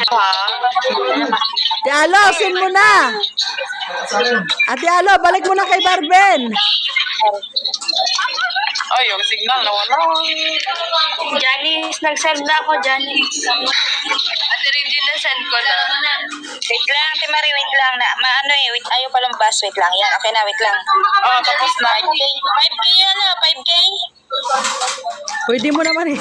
ha? Ate Alo, send mo na. Ate Alo, balik mo na kay Barben. Ay, yung signal nawala. Janice, nag-send na ako, Janice. Ate Regina, send ko na. Wait lang, Ate Marie, wait lang. Wait, ayaw palang bus, wait lang. Yan, okay na, wait lang. Oh, tapos na. 5K yan na, 5K. Pwede mo naman eh.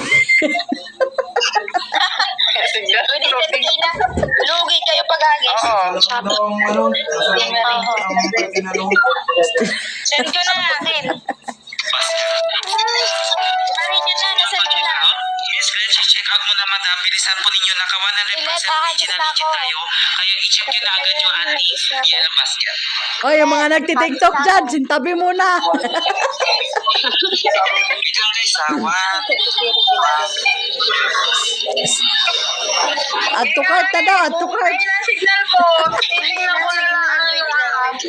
Signal. Pwede 10K na. Lugi kayo pag-agis. Oo. Send ko na, akin. Marie, yun na, nasend ko na. Yes, let's check out muna, madam. Bilisan po ninyo. Naka 100% original legit tayo. Kaya i-check nyo na agad yung ating yellow basket. O, yung mga nagtitiktok dyan, sintabi muna. Wait lang guys, sawa. Add to cart na daw, add to cart. Signal ko. Titignan ko na lang ano yung Guys,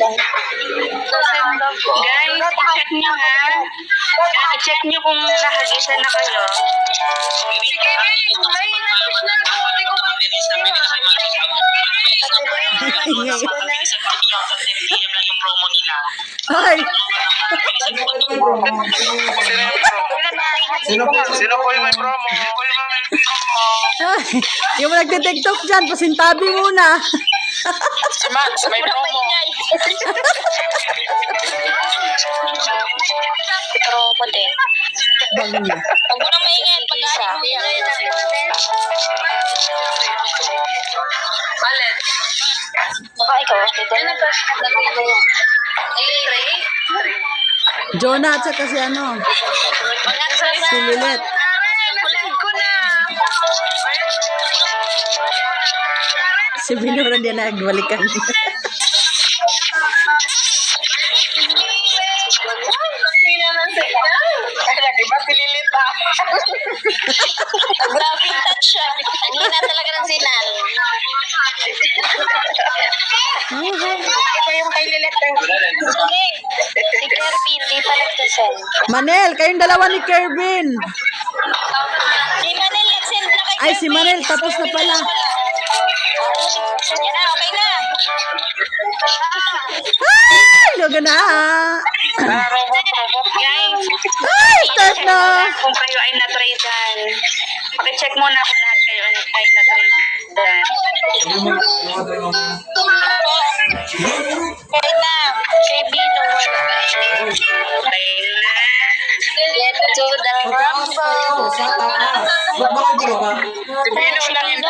check nyo ha. I-check nyo kung nahagisan na kayo. Sige, may na-signal ko. Hindi ko PM lang yung promo nila. Ay, Sino po yung may promo? ay, yung mga nagtitiktok dyan, pasintabi muna. Si Max, may promo. Pero puti. Huwag mo nang maingay. Pag-aari Palet. baka ikaw. Jonah at saka si ano, si Lilet. Si Binura din nagbalikan. Iba pililita. Grabe touch siya. Ang hina talaga ng signal. Ito yung kay Lilet. Okay. Si Kirby, hindi pa nagsasend. Manel, kayong dalawa ni Kervin. Si Manel, nag-send na kay Ay, si Manel, tapos na pala. Yan na, okay na. Ay, logo na. Robot. Guys, Ay, start na. kung kayo ay na-tradean, pakicheck muna kung lahat kayo ay na-tradean. Okay na. KB, no one. Okay na. Get to the rumble. Pino lang yung